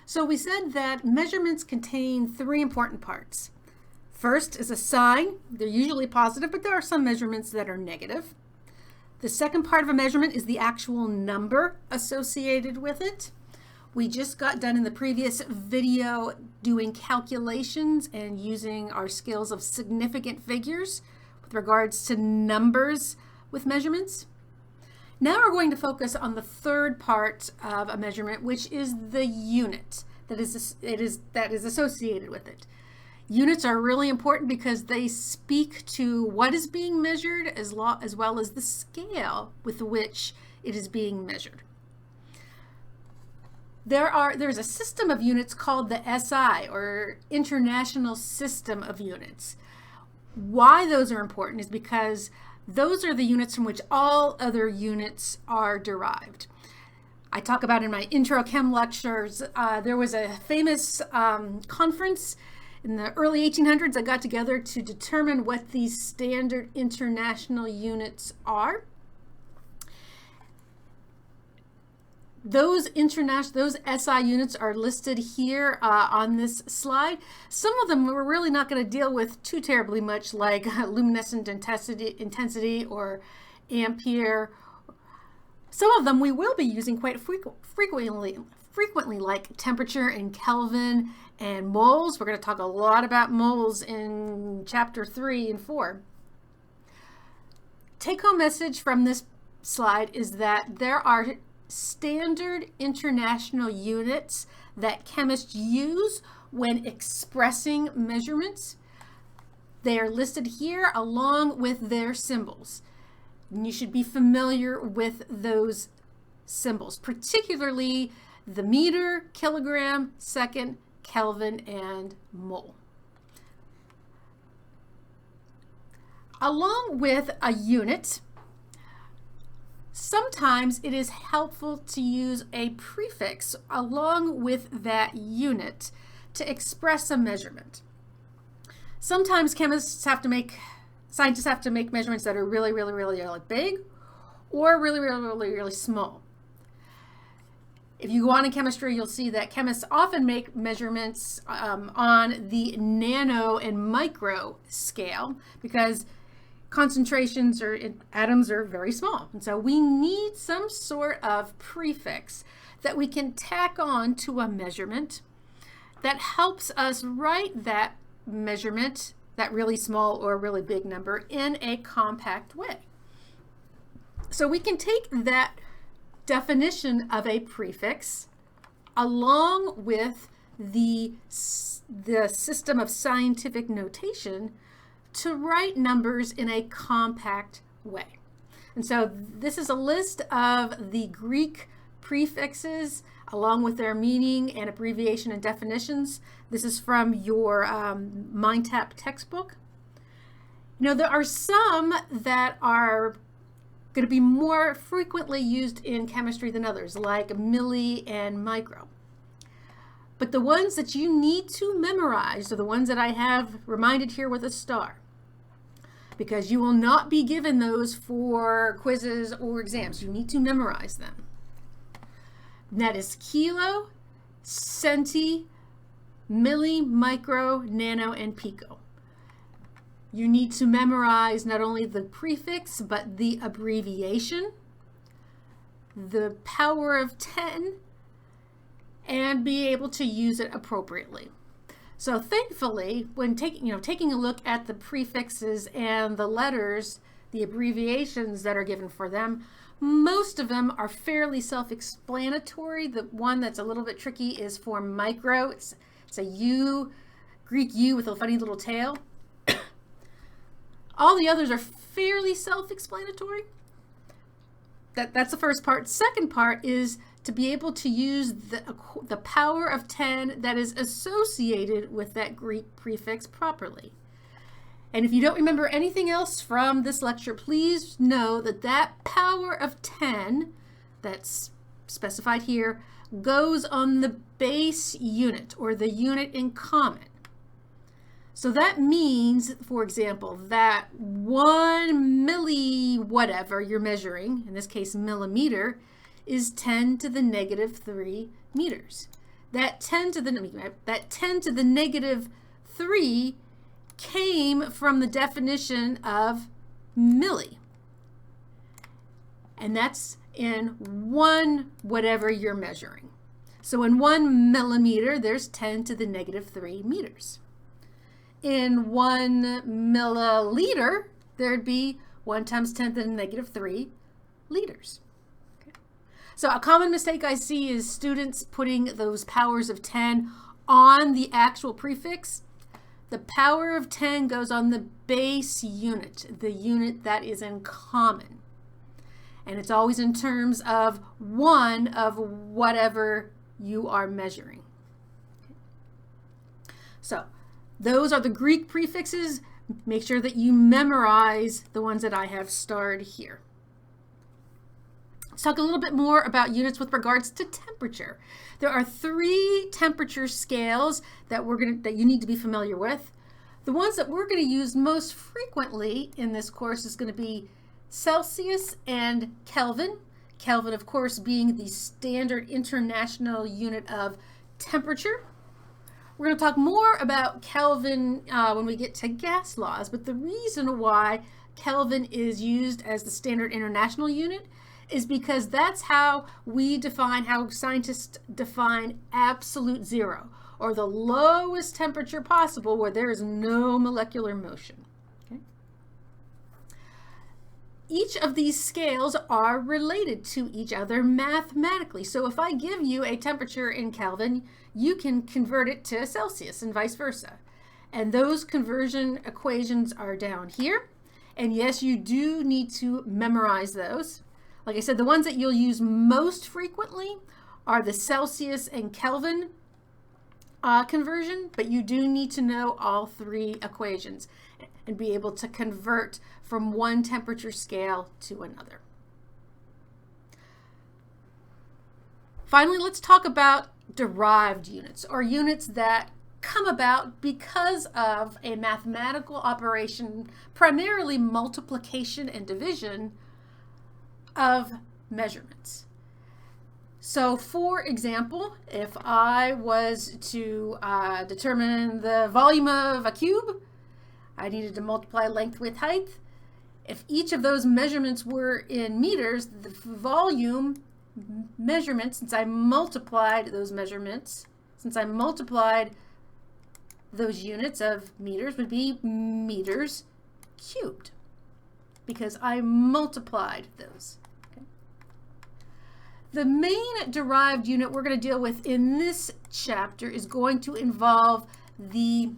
So we said that measurements contain three important parts. First is a sign. They're usually positive, but there are some measurements that are negative. The second part of a measurement is the actual number associated with it. We just got done in the previous video doing calculations and using our skills of significant figures with regards to numbers with measurements. Now we're going to focus on the third part of a measurement, which is the unit that is associated with it. Units are really important because they speak to what is being measured as well as the scale with which it is being measured. There's a system of units called the SI, or International System of Units. Why those are important is because those are the units from which all other units are derived. I talk about in my intro chem lectures, there was a famous conference in the early 1800s that got together to determine what these standard international units are. Those SI units are listed here on this slide. Some of them we're really not going to deal with too terribly much, like luminescent intensity or ampere. Some of them we will be using quite frequently, like temperature in Kelvin and moles. We're going to talk a lot about moles in chapter 3 and 4. Take-home message from this slide is that there are standard international units that chemists use when expressing measurements. They are listed here along with their symbols. And you should be familiar with those symbols, particularly the meter, kilogram, second, Kelvin, and mole. Along with a unit, sometimes it is helpful to use a prefix along with that unit to express a measurement. Sometimes scientists have to make measurements that are really big or really small. If you go on in chemistry, you'll see that chemists often make measurements on the nano and micro scale because concentrations or atoms are very small. And so we need some sort of prefix that we can tack on to a measurement that helps us write that measurement, that really small or really big number, in a compact way. So we can take that definition of a prefix along with the system of scientific notation to write numbers in a compact way. And so this is a list of the Greek prefixes along with their meaning and abbreviation and definitions. This is from your MindTap textbook. You know, there are some that are going to be more frequently used in chemistry than others, like milli and micro. But the ones that you need to memorize are the ones that I have reminded here with a star, because you will not be given those for quizzes or exams. You need to memorize them. And that is kilo, centi, milli, micro, nano, and pico. You need to memorize not only the prefix, but the abbreviation, the power of 10, and be able to use it appropriately. So thankfully, when taking a look at the prefixes and the letters, the abbreviations that are given for them, most of them are fairly self-explanatory. The one that's a little bit tricky is for micro. It's a U, Greek U with a funny little tail. All the others are fairly self-explanatory. That's the first part. Second part is to be able to use the power of 10 that is associated with that Greek prefix properly. And if you don't remember anything else from this lecture, please know that that power of 10 that's specified here goes on the base unit, or the unit in common. So that means, for example, that 1 milli whatever you're measuring, in this case millimeter, is 10 to the negative 3 meters. that 10 to the negative 3 came from the definition of milli. And that's in 1 whatever you're measuring. So in 1 millimeter, there's 10 to the negative 3 meters. In 1 milliliter, there'd be 1 times 10 to the negative 3 liters. Okay. So a common mistake I see is students putting those powers of 10 on the actual prefix. The power of 10 goes on the base unit, the unit that is in common. And it's always in terms of 1 of whatever you are measuring. So those are the Greek prefixes. Make sure that you memorize the ones that I have starred here. Let's talk a little bit more about units with regards to temperature. There are 3 temperature scales that you need to be familiar with. The ones that we're going to use most frequently in this course is going to be Celsius and Kelvin. Kelvin, of course, being the standard international unit of temperature. We're going to talk more about Kelvin when we get to gas laws, but the reason why Kelvin is used as the standard international unit is because that's how scientists define absolute zero, or the lowest temperature possible where there is no molecular motion. Okay? Each of these scales are related to each other mathematically. So if I give you a temperature in Kelvin, you can convert it to Celsius and vice versa. And those conversion equations are down here. And yes, you do need to memorize those. Like I said, the ones that you'll use most frequently are the Celsius and Kelvin conversion, but you do need to know all 3 equations and be able to convert from one temperature scale to another. Finally, let's talk about derived units, or units that come about because of a mathematical operation, primarily multiplication and division of measurements. So for example, if I was to determine the volume of a cube, I needed to multiply length with height. If each of those measurements were in meters, the volume measurement, since I multiplied those units of meters, would be meters cubed, because I multiplied those. Okay. The main derived unit we're going to deal with in this chapter is going to involve the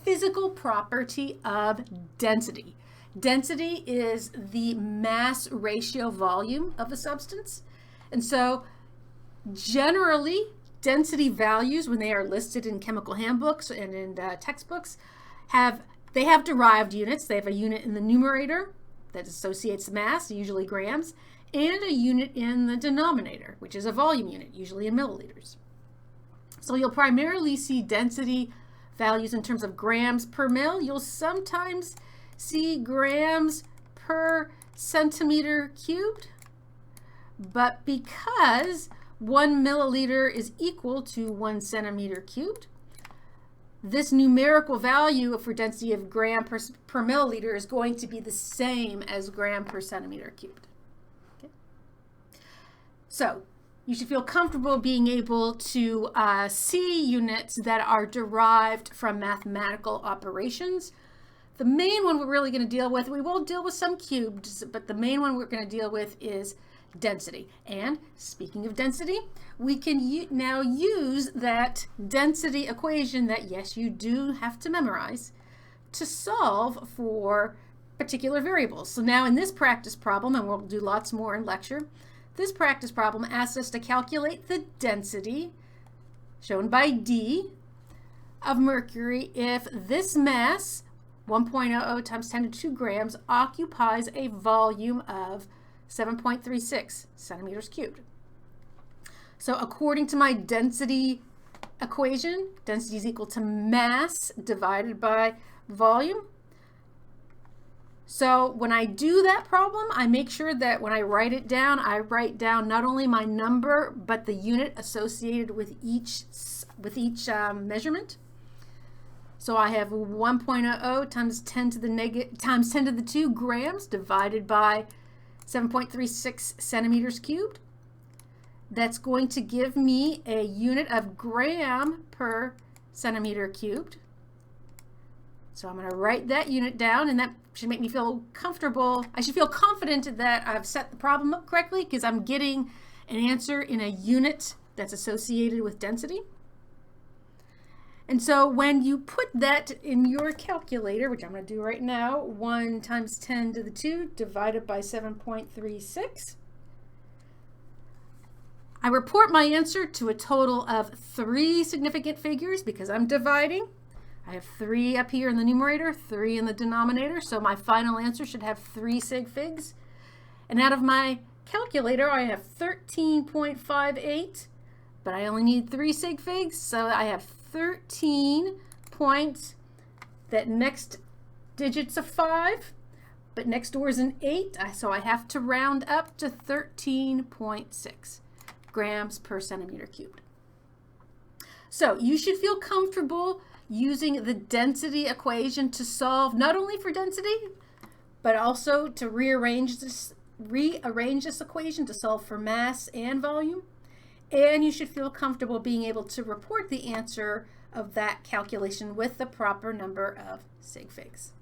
physical property of density. Density is the mass ratio volume of a substance. And so generally, density values, when they are listed in chemical handbooks and in textbooks, have derived units. They have a unit in the numerator that associates mass, usually grams, and a unit in the denominator, which is a volume unit, usually in milliliters. So you'll primarily see density values in terms of grams per mil. You'll sometimes see grams per centimeter cubed, but because 1 milliliter is equal to 1 centimeter cubed, this numerical value for density of gram per milliliter is going to be the same as gram per centimeter cubed. Okay. So you should feel comfortable being able to see units that are derived from mathematical operations. The main one we're really going to deal with, we will deal with some cubes, but the main one we're going to deal with is density. And speaking of density, we can now use that density equation that, yes, you do have to memorize to solve for particular variables. So now in this practice problem, and we'll do lots more in lecture, this practice problem asks us to calculate the density, shown by D, of mercury if this mass, 1.00 times 10 to the 2 grams, occupies a volume of 7.36 centimeters cubed. So according to my density equation, density is equal to mass divided by volume. So when I do that problem, I make sure that when I write it down, I write down not only my number, but the unit associated with each measurement. So I have 1.00 times 10 to the 2 grams divided by 7.36 centimeters cubed. That's going to give me a unit of gram per centimeter cubed. So I'm going to write that unit down, and that should make me feel comfortable. I should feel confident that I've set the problem up correctly because I'm getting an answer in a unit that's associated with density. And so when you put that in your calculator, which I'm going to do right now, 1 times 10 to the 2 divided by 7.36, I report my answer to a total of 3 significant figures because I'm dividing. I have 3 up here in the numerator, 3 in the denominator, so my final answer should have 3 sig figs. And out of my calculator, I have 13.58, but I only need 3 sig figs, so I have 13 points. That next digit's a 5, but next door is an 8, so I have to round up to 13.6 grams per centimeter cubed. So you should feel comfortable using the density equation to solve not only for density, but also to rearrange this equation to solve for mass and volume. And you should feel comfortable being able to report the answer of that calculation with the proper number of sig figs.